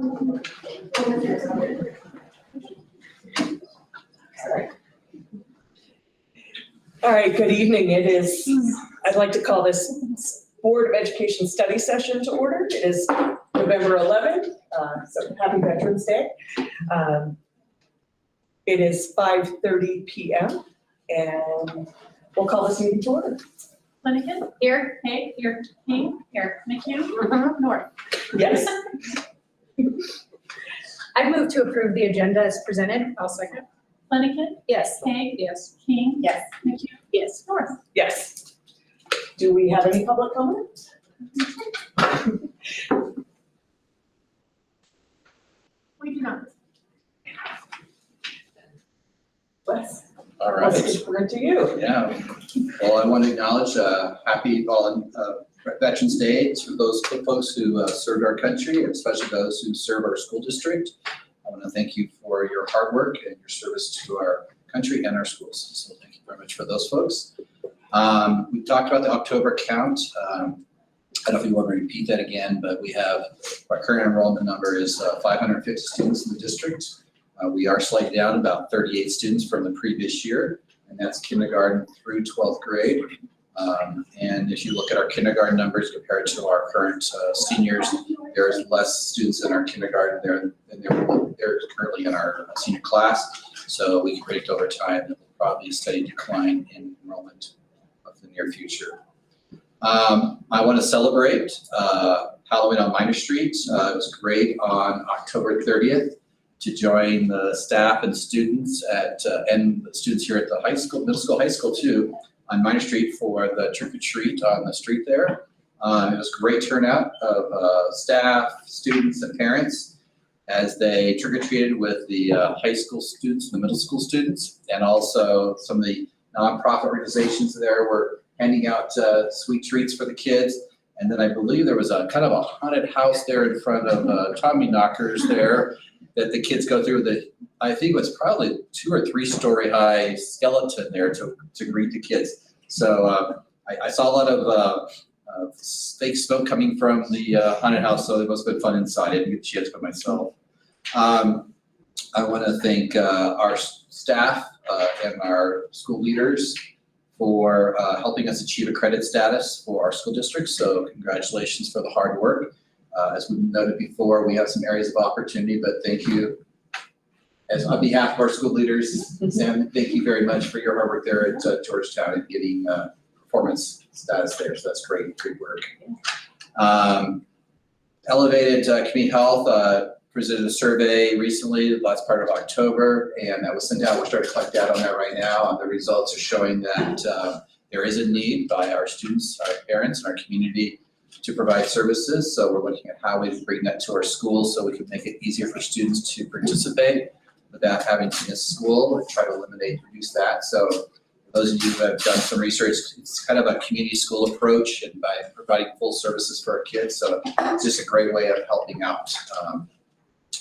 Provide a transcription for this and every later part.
All right, good evening. I'd like to call this Board of Education study session to order. It is November 11th, so happy Veterans Day. It is 5:30 p.m. and we'll call this meeting to order. Flanagan, here. Hay, here. King, here. McHugh, North. Yes. I move to approve the agenda as presented. I'll second. Flanagan, Yes. Hay, Yes. King, Yes. McHugh, Yes. North. Yes. Do we have any public comment? We do not. Wes, All let's right, defer to you. yeah. Well, I want to acknowledge happy Veterans Day to those folks who served our country, and especially those who serve our school district. I want to thank you for your hard work and your service to our country and our schools. So thank you very much for those folks. We talked about the October count. I don't know if you want to repeat that again, but we have, our current enrollment number is 550 students in the district. We are slightly down about 38 students from the previous year, and that's kindergarten through 12th grade. And if you look at our kindergarten numbers compared to our current seniors, there's less students in our kindergarten there than there currently in our senior class. So we can predict over time that there'll probably be a steady decline in enrollment of the near future. I want to celebrate Halloween on Minor Street. It was great on October 30th to join the staff and students and the students here at the high school, middle school, high school too, on Minor Street for the trick or treat on the street there. It was a great turnout of staff, students, and parents as they trick or treated with the high school students, the middle school students, and also some of the nonprofit organizations there were handing out sweet treats for the kids. And then I believe there was a kind of a haunted house there in front of Tommy Knockers there that the kids go through. That I think was probably 2 or 3 story high skeleton there to greet the kids. So I saw a lot of fake smoke coming from the haunted house, so it must have been fun inside. I didn't get a chance by myself. I want to thank our staff and our school leaders for helping us achieve a credit status for our school district. So congratulations for the hard work. As we noted before, we have some areas of opportunity, but thank you. As on behalf of our school leaders, Sam, thank you very much for your hard work there at Georgetown and getting performance status there. So that's great work. Elevated Community Health presented a survey recently, the last part of October, and that was sent out. We're starting to collect data on that right now, and the results are showing that there is a need by our students, our parents, and our community to provide services. So we're looking at how we bring that to our schools so we can make it easier for students to participate without having to miss school and try to reduce that. So those of you who have done some research, it's kind of a community school approach and by providing full services for our kids. So it's just a great way of helping out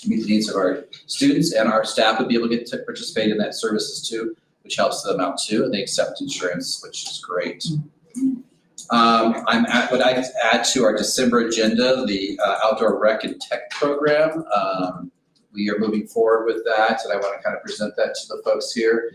meet the needs of our students, and our staff would be able to get to participate in that services too, which helps them out too. And they accept insurance, which is great. What I add to our December agenda, the outdoor rec and tech program. We are moving forward with that, and I want to kind of present that to the folks here.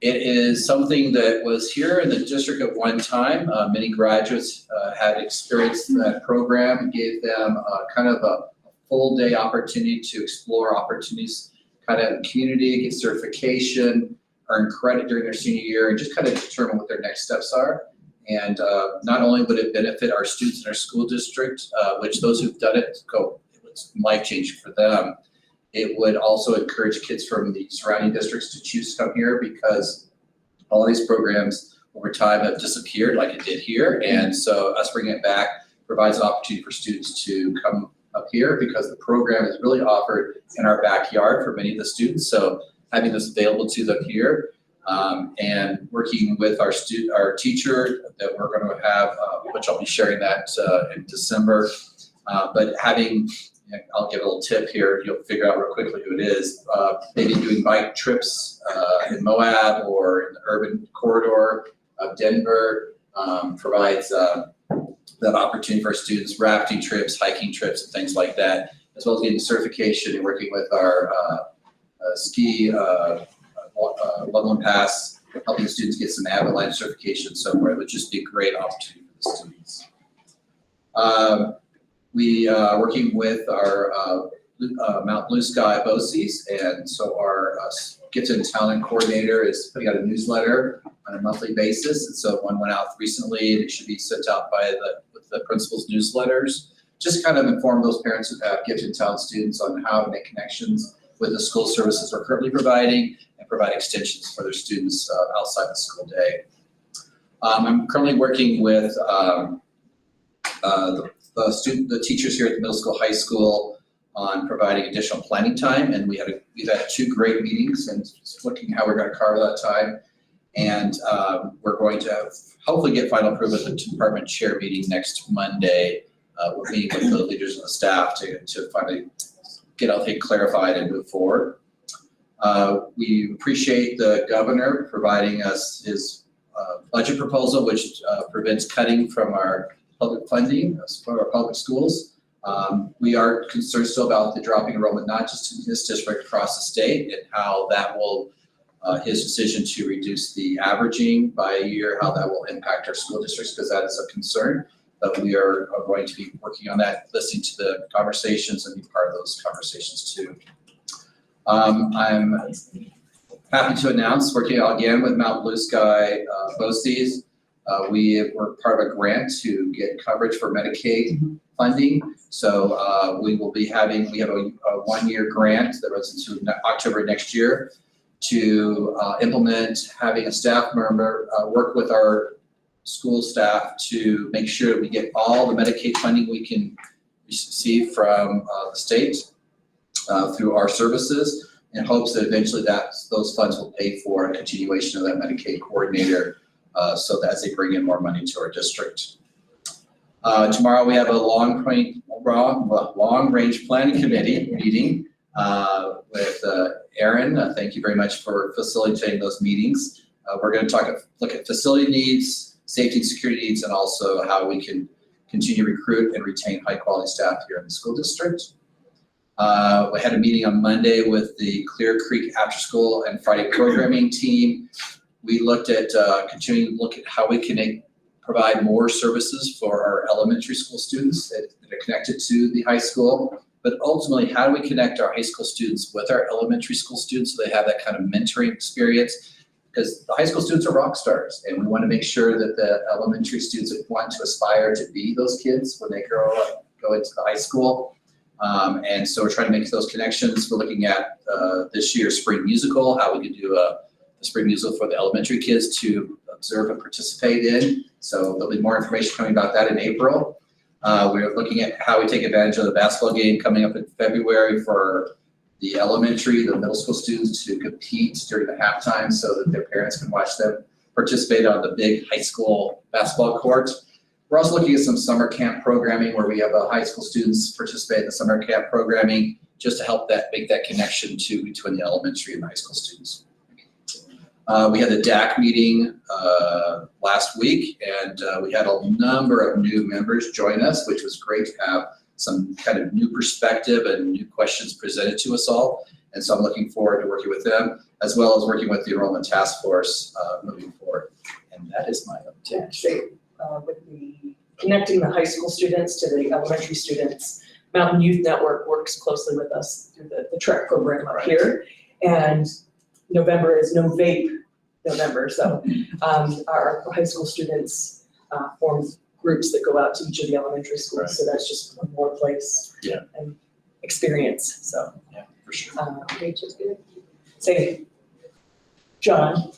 It is something that was here in the district at one time. Many graduates had experienced that program and gave them kind of a full day opportunity to explore opportunities kind of in the community, get certification, earn credit during their senior year, and just kind of determine what their next steps are. And not only would it benefit our students in our school district, which those who've done it it's life-changing for them, it would also encourage kids from the surrounding districts to choose to come here, because all of these programs over time have disappeared like it did here. And so us bringing it back provides an opportunity for students to come up here, because the program is really offered in our backyard for many of the students. So having this available to them here, and working with our teacher that we're going to have, which I'll be sharing that in December. But having, I'll give a little tip here, you'll figure out real quickly who it is. Maybe doing bike trips in Moab or in the urban corridor of Denver provides that opportunity for students, rafting trips, hiking trips, and things like that as well as getting certification and working with our ski Loveland Pass, helping students get some avalanche certification somewhere. It would just be a great opportunity for the students. We are working with our Mount Blue Sky BOCES, and so our Gifted Talent Coordinator is putting out a newsletter on a monthly basis, and so one went out recently, and it should be sent out by the principal's newsletters. Just kind of inform those parents who have gifted talent students on how to make connections with the school services we're currently providing and provide extensions for their students outside the school day. I'm currently working with the teachers here at the middle school, high school on providing additional planning time, and we've had 2 great meetings and looking how we're going to carve that time. And we're going to hopefully get final approval at the department chair meeting next Monday. We're meeting with the leaders of the staff to finally get everything clarified and move forward. We appreciate the governor providing us his budget proposal, which prevents cutting from our public funding for our public schools. We are concerned still about the dropping enrollment, not just in this district, across the state, and how that will, his decision to reduce the averaging by a year, how that will impact our school districts, because that is a concern. But we are going to be working on that, listening to the conversations and be part of those conversations too. I'm happy to announce, working again with Mount Blue Sky BOCES, we were part of a grant to get coverage for Medicaid funding. So we have a 1-year grant that runs into October next year to implement having a staff member work with our school staff to make sure that we get all the Medicaid funding we can receive from the state through our services, in hopes that eventually those funds will pay for a continuation of that Medicaid coordinator, so that as they bring in more money to our district. Tomorrow we have a long-range planning committee meeting with Erin. Thank you very much for facilitating those meetings. We're going to look at facility needs, safety and security needs, and also how we can continue to recruit and retain high-quality staff here in the school district. We had a meeting on Monday with the Clear Creek After School and Friday programming team. We looked at continuing to look at how we can provide more services for our elementary school students that are connected to the high school. But ultimately, how do we connect our high school students with our elementary school students so they have that kind of mentoring experience? Because the high school students are rock stars, and we want to make sure that the elementary students want to aspire to be those kids when they grow up, go into the high school. And so we're trying to make those connections. We're looking at this year's spring musical, how we could do a spring musical for the elementary kids to observe and participate in. So there'll be more information coming about that in April. We're looking at how we take advantage of the basketball game coming up in February for the middle school students to compete during the halftime so that their parents can watch them participate on the big high school basketball court. We're also looking at some summer camp programming where we have high school students participate in the summer camp programming just to help make that connection between the elementary and high school students. We had the DAC meeting last week, and we had a number of new members join us, which was great to have some kind of new perspective and new questions presented to us all. And so I'm looking forward to working with them, as well as working with the enrollment task force moving forward. And that is my update. With the connecting the high school students to the elementary students, Mountain Youth Network works closely with us through the TREC program up here. And November is No Vape November, so our high school students form groups that go out to each of the elementary schools. Right. So that's just one more place and experience. So yeah, for sure. Say, John,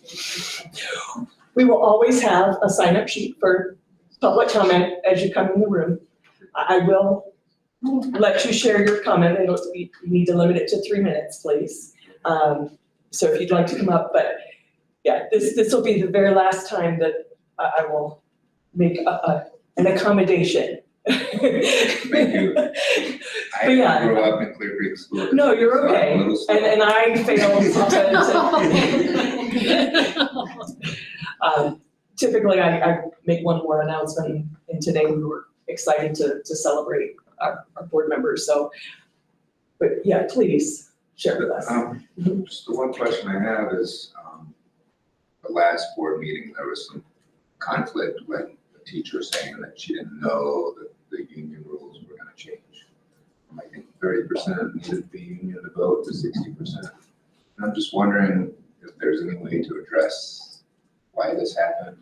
we will always have a sign-up sheet for public comment as you come in the room. I will let you share your comment. You need to limit it to 3 minutes, please. So if you'd like to come up, but yeah, this will be the very last time that I will make an accommodation. Thank you. I grew up in Clear Creek School. No, you're okay. And I failed typically I make one more announcement, and today we were excited to celebrate our board members. So But yeah, please share with us. Just the one question I have is, the last board meeting, there was some conflict when the teacher was saying that she didn't know that the union rules were gonna change. I think 30% needed the union to vote to 60%. And I'm just wondering if there's any way to address why this happened.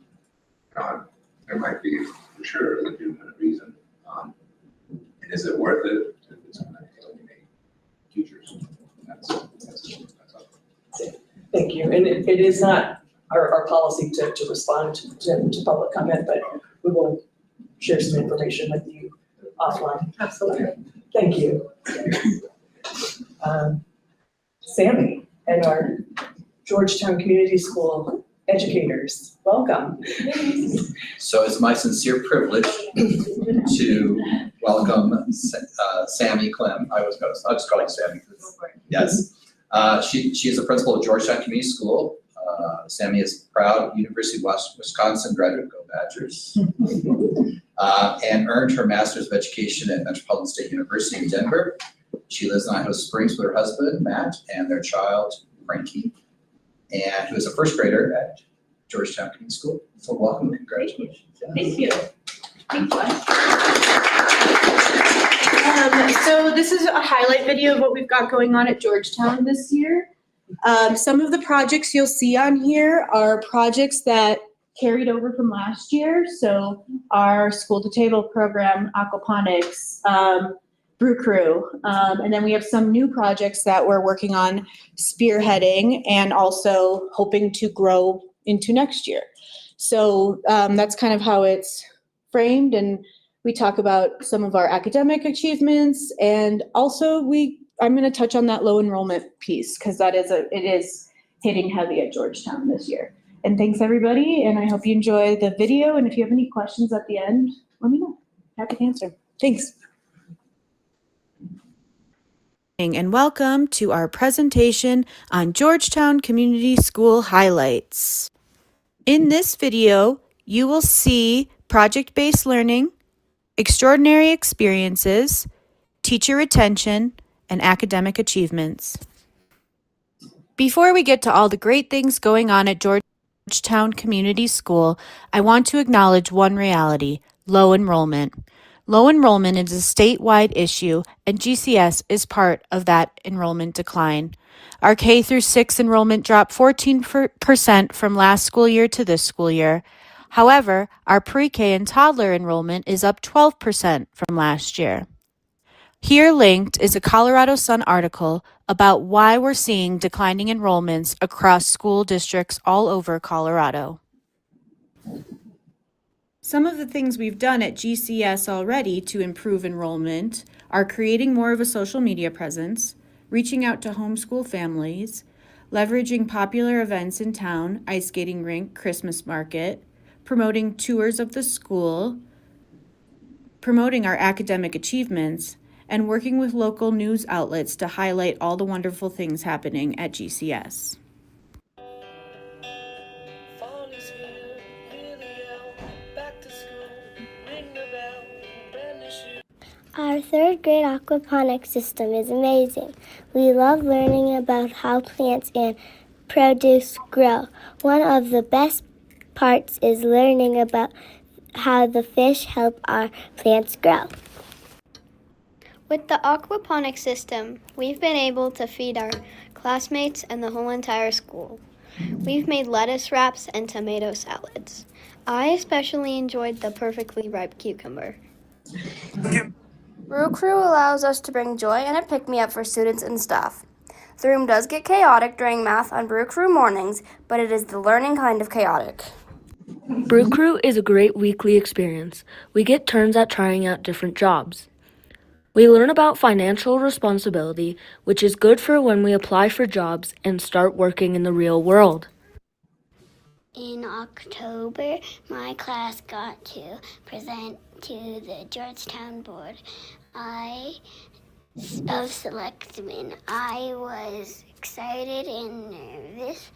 There might be, for sure, a legitimate reason. And is it worth it if it's gonna alienate teachers? That's all. Thank you. And it is not our policy to respond to public comment, but we will share some information with you offline. Absolutely. Thank you. Sammy and our Georgetown Community School educators, welcome. So it's my sincere privilege to welcome Sammy Clem. I'll just call you Sammy. Yes. She is a principal of Georgetown Community School. Sammy is proud University of Wisconsin graduate, go Badgers. And earned her Master's of Education at Metropolitan State University in Denver. She lives in Idaho Springs with her husband, Matt, and their child, Frankie, and who is a first grader at Georgetown Community School. So welcome, congratulations. Thank you. Thank you. So this is a highlight video of what we've got going on at Georgetown this year. Some of the projects you'll see on here are projects that carried over from last year. So our school to table program, aquaponics, Brew Crew, and then we have some new projects that we're working on spearheading and also hoping to grow into next year. So that's kind of how it's framed, and we talk about some of our academic achievements, and also I'm going to touch on that low enrollment piece because it is hitting heavy at Georgetown this year. And thanks everybody, and I hope you enjoy the video, and if you have any questions at the end, let me know. Happy to answer. Thanks. And welcome to our presentation on Georgetown Community School highlights. In this video, you will see project-based learning, extraordinary experiences, teacher retention, and academic achievements. Before we get to all the great things going on at Georgetown Community School, I want to acknowledge one reality: low enrollment. Low enrollment is a statewide issue, and GCS is part of that enrollment decline. Our K through 6 enrollment dropped 14% from last school year to this school year. However, our pre-K and toddler enrollment is up 12% from last year. Here linked is a Colorado Sun article about why we're seeing declining enrollments across school districts all over Colorado. Some of the things we've done at GCS already to improve enrollment are creating more of a social media presence, reaching out to homeschool families, leveraging popular events in town, ice skating rink, Christmas market, promoting tours of the school, promoting our academic achievements, and working with local news outlets to highlight all the wonderful things happening at GCS. Our third grade aquaponics system is amazing. We love learning about how plants and produce grow. One of the best parts is learning about how the fish help our plants grow. With the aquaponics system, we've been able to feed our classmates and the whole entire school. We've made lettuce wraps and tomato salads. I especially enjoyed the perfectly ripe cucumber. Brew Crew allows us to bring joy and a pick-me-up for students and staff. The room does get chaotic during math on Brew Crew mornings, but it is the learning kind of chaotic. Brew Crew is a great weekly experience. We get turns at trying out different jobs. We learn about financial responsibility, which is good for when we apply for jobs and start working in the real world. In October, my class got to present to the Georgetown Board of Selectmen. I was excited and nervous,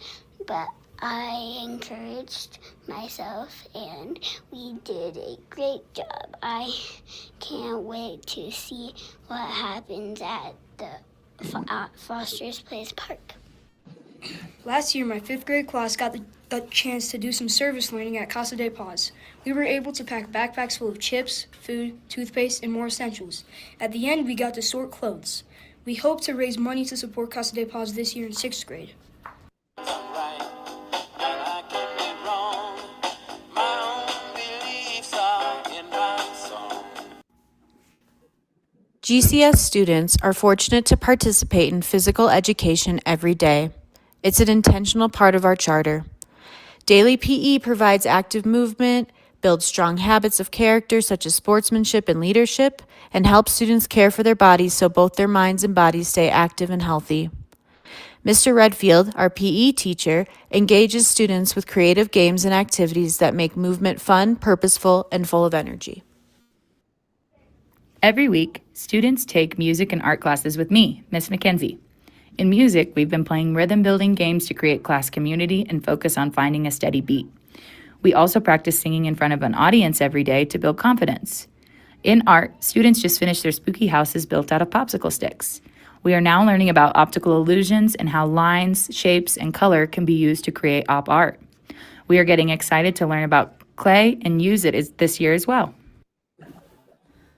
but I encouraged myself and we did a great job. I can't wait to see what happens at the at Foster's Place Park. Last year, my 5th grade class got the chance to do some service learning at Casa de Paz. We were able to pack backpacks full of chips, food, toothpaste, and more essentials. At the end, we got to sort clothes. We hope to raise money to support Casa de Paz this year in 6th grade. GCS students are fortunate to participate in physical education every day. It's an intentional part of our charter. Daily PE provides active movement, builds strong habits of character such as sportsmanship and leadership, and helps students care for their bodies so both their minds and bodies stay active and healthy. Mr. Redfield, our PE teacher, engages students with creative games and activities that make movement fun, purposeful, and full of energy. Every week, students take music and art classes with me, Miss McKenzie. In music, we've been playing rhythm-building games to create class community and focus on finding a steady beat. We also practice singing in front of an audience every day to build confidence. In art, students just finished their spooky houses built out of popsicle sticks. We are now learning about optical illusions and how lines, shapes, and color can be used to create op art. We are getting excited to learn about clay and use it this year as well.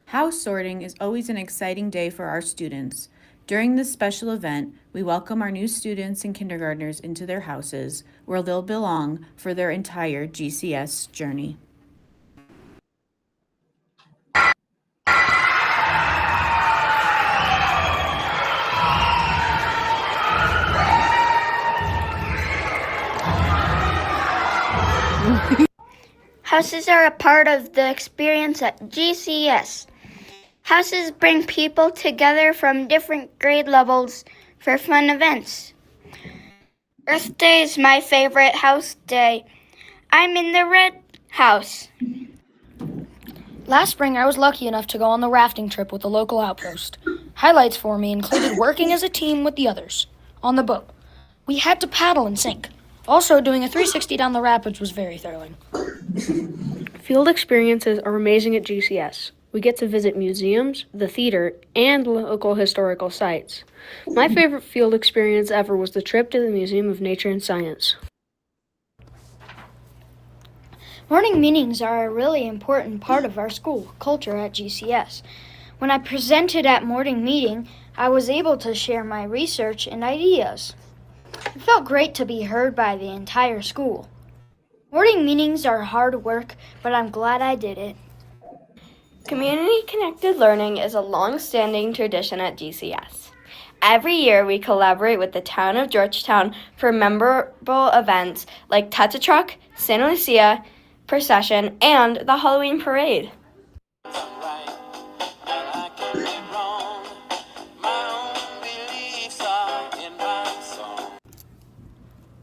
House sorting is always an exciting day for our students. During this special event, we welcome our new students and kindergartners into their houses, where they'll belong for their entire GCS journey. Houses are a part of the experience at GCS. Houses bring people together from different grade levels for fun events. Earth Day is my favorite house day. I'm in the red house. Last spring, I was lucky enough to go on the rafting trip with the local outpost. Highlights for me included working as a team with the others on the boat. We had to paddle and sink. Also, doing a 360 down the rapids was very thrilling. Field experiences are amazing at GCS. We get to visit museums, the theater, and local historical sites. My favorite field experience ever was the trip to the Museum of Nature and Science. Morning meetings are a really important part of our school culture at GCS. When I presented at morning meeting, I was able to share my research and ideas. It felt great to be heard by the entire school. Morning meetings are hard work, but I'm glad I did it. Community-connected learning is a long-standing tradition at GCS. Every year, we collaborate with the town of Georgetown for memorable events like Tata Truck, Santa Lucia Procession, and the Halloween Parade.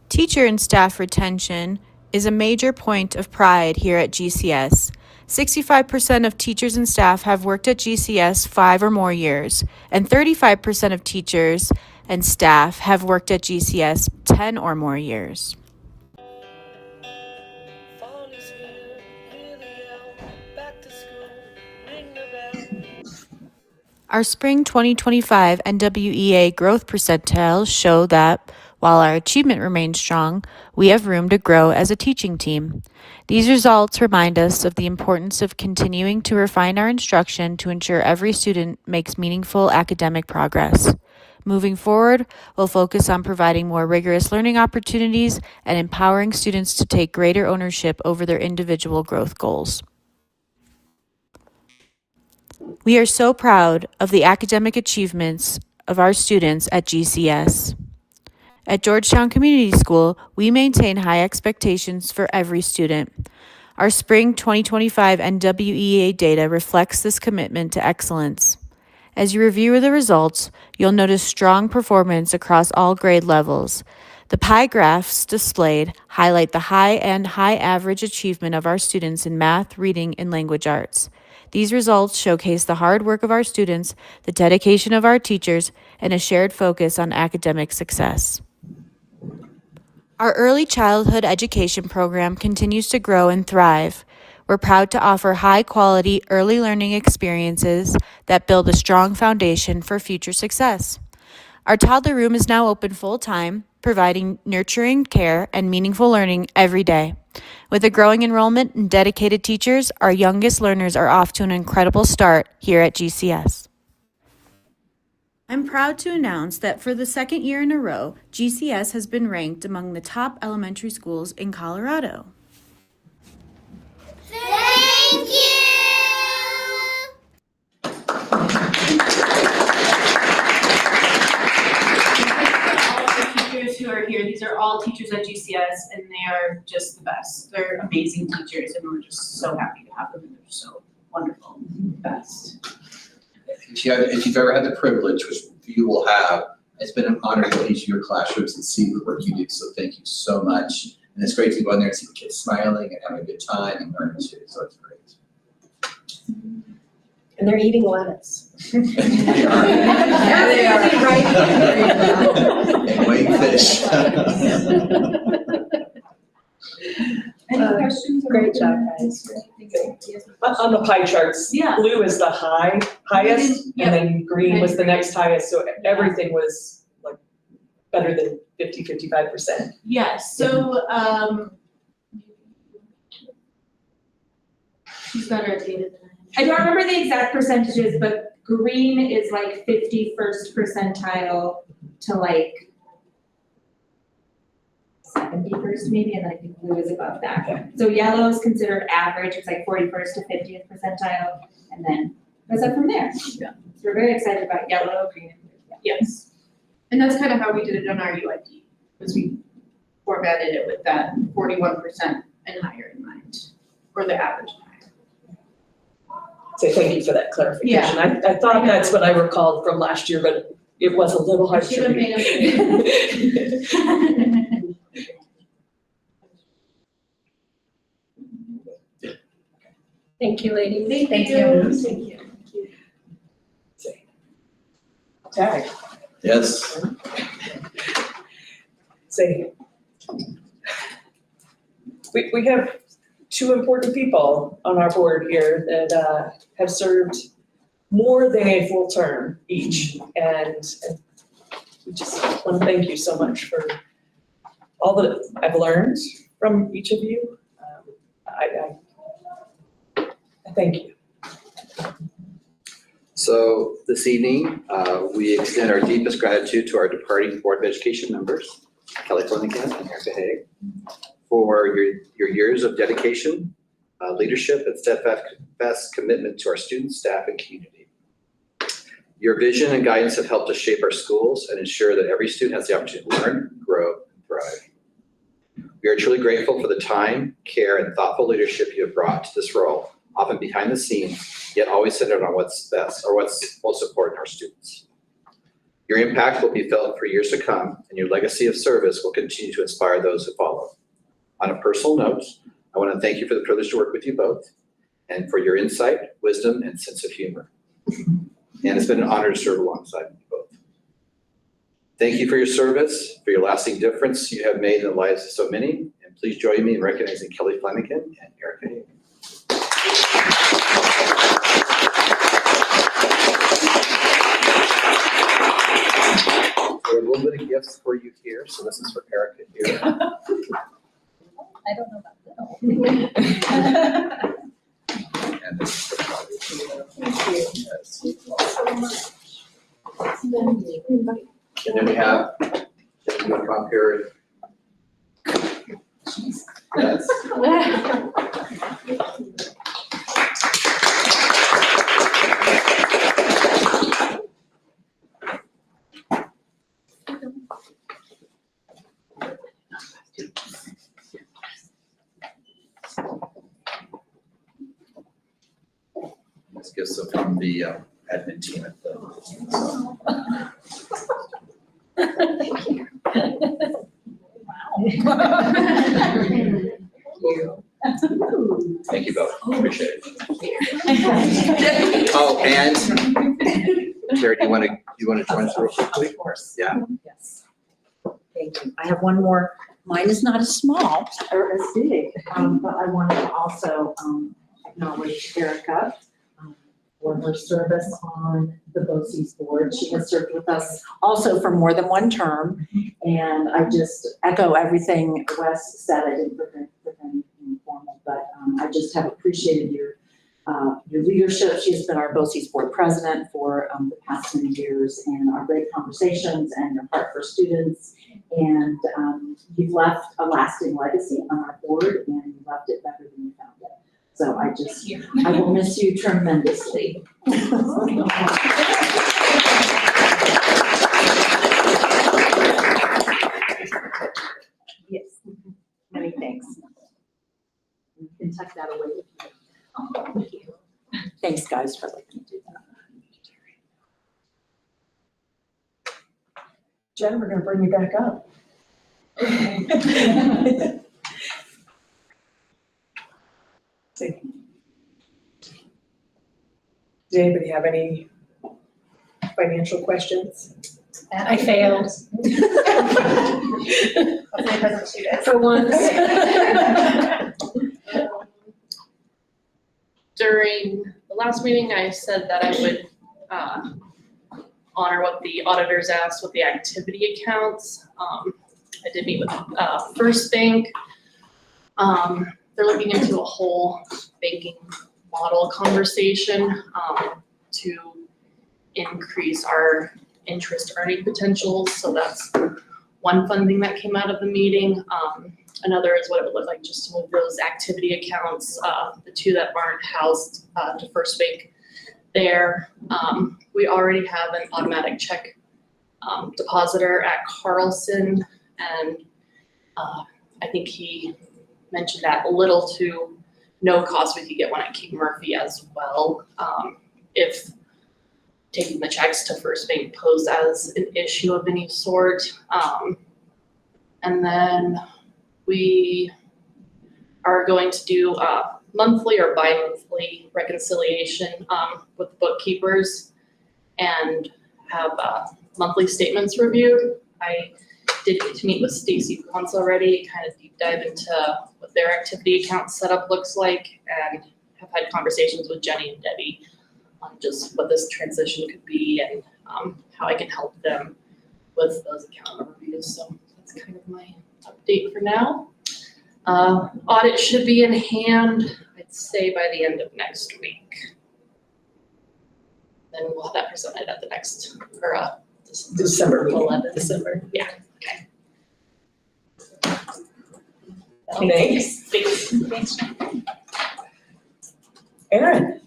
Teacher and staff retention is a major point of pride here at GCS. 65% of teachers and staff have worked at GCS 5 or more years, and 35% of teachers and staff have worked at GCS 10 or more years. Our spring 2025 NWEA growth percentiles show that, while our achievement remains strong, we have room to grow as a teaching team. These results remind us of the importance of continuing to refine our instruction to ensure every student makes meaningful academic progress. Moving forward, we'll focus on providing more rigorous learning opportunities and empowering students to take greater ownership over their individual growth goals. We are so proud of the academic achievements of our students at GCS. At Georgetown Community School, we maintain high expectations for every student. Our spring 2025 NWEA data reflects this commitment to excellence. As you review the results, you'll notice strong performance across all grade levels. The pie graphs displayed highlight the high and high average achievement of our students in math, reading, and language arts. These results showcase the hard work of our students, the dedication of our teachers, and a shared focus on academic success. Our early childhood education program continues to grow and thrive. We're proud to offer high-quality early learning experiences that build a strong foundation for future success. Our toddler room is now open full-time, providing nurturing care and meaningful learning every day. With a growing enrollment and dedicated teachers, our youngest learners are off to an incredible start here at GCS. I'm proud to announce that for the second year in a row, GCS has been ranked among the top elementary schools in Colorado. Thank you! Teachers who are here, these are all teachers at GCS, and they are just the best. They're amazing teachers, and we're just so happy to have them, and they're so wonderful, best. If you've ever had the privilege, which you will have, it's been an honor to go into your classrooms and see the work you do, so thank you so much. And it's great to go in there and see the kids smiling and having a good time and learning too, so it's great. And they're eating lettuce. They are. Yeah, they are. And weighing fish. Any questions? Great job, guys. On the pie charts, Yeah. blue is the highest, Yep. and then green was the next highest, so everything was like better than 55%. Yes, so, she's better at data than I don't remember the exact percentages, but green is like 51st percentile to like 71st maybe, and then I think blue is above that. So yellow is considered average, it's like 41st to 50th percentile, and then goes up from there. Yeah. So we're very excited about yellow, green, and blue. Yes. And that's kind of how we did it on our UIP, was we formatted it with that 41% and higher in mind, or the average and higher. So thank you for that clarification. I thought that's what I recalled from last year, but it was a little hard to Should have read. made Thank you, ladies. Thank you. Thank you. Tag, Yes. say. We have two important people on our board here that have served more than a full term each. And we just want to thank you so much for all that I've learned from each of you. I thank you. So this evening, we extend our deepest gratitude to our departing Board of Education members, Kelly Flanagan and Erica Haig, for your years of dedication, leadership, and steadfast commitment to our students, staff, and community. Your vision and guidance have helped us shape our schools and ensure that every student has the opportunity to learn, grow, and thrive. We are truly grateful for the time, care, and thoughtful leadership you have brought to this role, often behind the scenes, yet always centered on what's best or what's most important to our students. Your impact will be felt for years to come, and your legacy of service will continue to inspire those who follow. On a personal note, I want to thank you for the privilege to work with you both and for your insight, wisdom, and sense of humor. And it's been an honor to serve alongside you both. Thank you for your service, for your lasting difference you have made in the lives of so many, and please join me in recognizing Kelly Flanagan and Erica Haig. There are a little bit of gifts for you here, so this is for Erica here. I don't know about that. And this is for Claudia. Yes. And then we have, you want to come up here? Yes. This gifts are from the admin team at the. Thank you both, appreciate it. Oh, and Sarah, do you want to join us real quickly? Of course. Yeah. Yes. Thank you. I have one more. Mine is not as small or as big, but I wanted to also acknowledge Erica for for her service on the BOCES board. She has served with us also for more than one term. And I just echo everything Wes said. I didn't put anything formal, but I just have appreciated your leadership. She has been our BOCES board president for the past many years, and our great conversations and your heart for students. And you've left a lasting legacy on our board, and you left it better than you found it. So I will miss you tremendously. Yes, many thanks. You can tuck that away with you. Oh, thank you. Thanks, guys, for letting me do that. Jen, we're gonna bring you back up. See. Does anybody have any financial questions? I failed. For once. During the last meeting, I said that I would honor what the auditors asked with the activity accounts. I did meet with First Bank. They're looking into a whole banking model conversation to increase our interest earning potentials. So that's one funding that came out of the meeting. Another is what it would look like just to move those activity accounts, the two that aren't housed to First Bank there. We already have an automatic check depositor at Carlson, and I think he mentioned that little to no cost we could get one at King Murphy as well. If taking the checks to First Bank posed as an issue of any sort. And then we are going to do monthly or bi-monthly reconciliation with the bookkeepers and have monthly statements reviewed. I did get to meet with Stacy once already, kind of deep dive into what their activity account setup looks like, and have had conversations with Jenny and Debbie on just what this transition could be and how I can help them with those account reviews. So that's kind of my update for now. Audit should be in hand, I'd say by the end of next week. Then we'll have that presented at the next, or December 11th. December. Yeah, okay. Thanks. Thanks. Erin.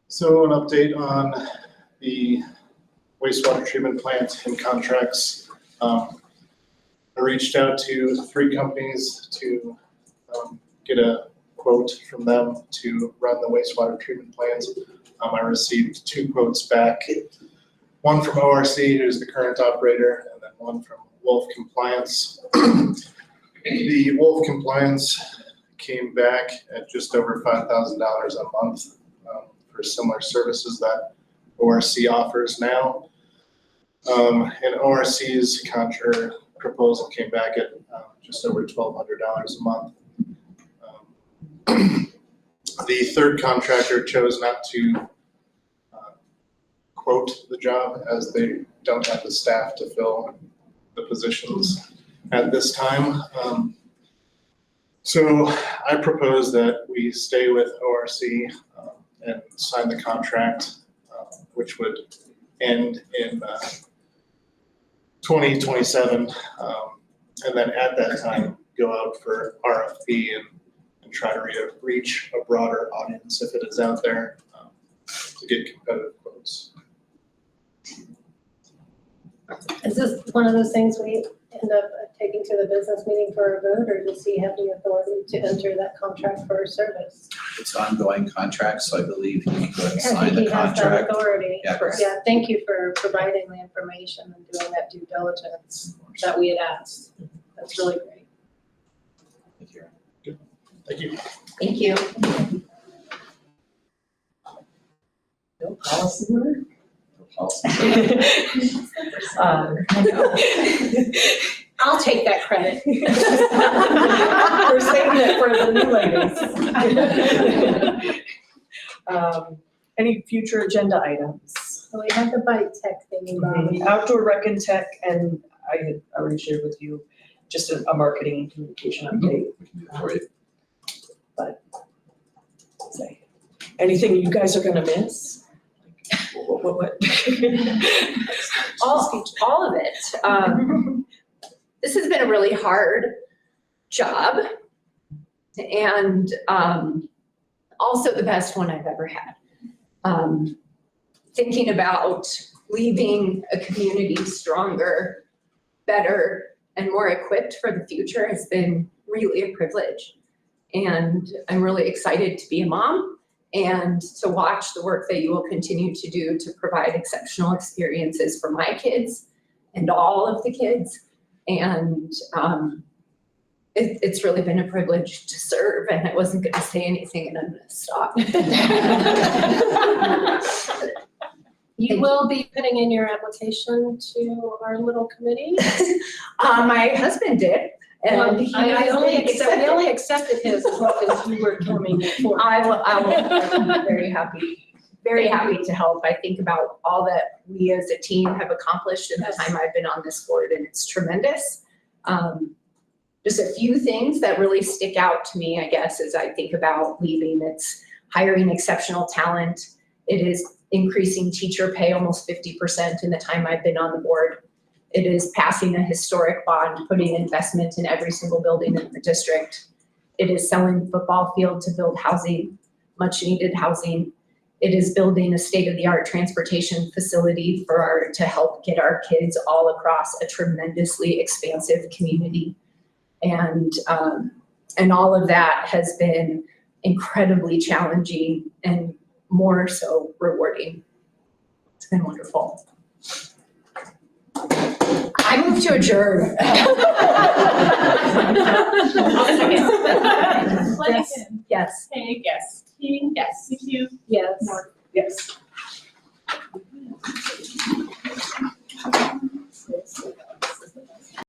So an update on the wastewater treatment plant and contracts. I reached out to 3 companies to get a quote from them to run the wastewater treatment plant. I received 2 quotes back, one from ORC, who's the current operator, and then one from Wolf Compliance. The Wolf Compliance came back at just over $5,000 a month for similar services that ORC offers now. And ORC's proposal came back at just over $1,200 a month. The third contractor chose not to quote the job as they don't have the staff to fill the positions at this time. So I propose that we stay with ORC and sign the contract, which would end in 2027. And then at that time, go out for RFP and try to reach a broader audience if it is out there to get competitive quotes. Is this one of those things we end up taking to the business meeting for a vote, or does he have the authority to enter that contract for a service? It's an ongoing contract, so I believe he can go ahead and I sign think the he has that contract. authority. Yeah. Yeah, thank you for providing the information and doing that due diligence that we had asked. That's really great. Thank you. Thank you. No policy work? I'll take that credit. We're saving it for the new ladies. Any future agenda items? So we have the bike tech thing, Bobby. Outdoor rec and tech, and I had already shared with you just a marketing and communication update. We can do that for you. Say, anything you guys are gonna miss? What? All of it. This has been a really hard job and also the best one I've ever had. Thinking about leaving a community stronger, better, and more equipped for the future has been really a privilege. And I'm really excited to be a mom and to watch the work that you will continue to do to provide exceptional experiences for my kids and all of the kids. And it's really been a privilege to serve, and I wasn't going to say anything, and I'm going to stop. You will be putting in your application to our little committee? My husband did. And he we accepted. only accepted his as long as you were coming for. I will be very happy to help. I think about all that we as a team have accomplished in the time I've been on this board, and it's tremendous. Just a few things that really stick out to me, I guess, as I think about leaving. It's hiring exceptional talent. It is increasing teacher pay almost 50% in the time I've been on the board. It is passing a historic bond, putting investment in every single building in the district. It is selling football field to build housing, much needed housing. It is building a state-of-the-art transportation facility to help get our kids all across a tremendously expansive community. And all of that has been incredibly challenging and more so rewarding. It's been wonderful. I move to adjourn. Yes. Hey, yes. King, yes. You, Yes. Mark. Yes.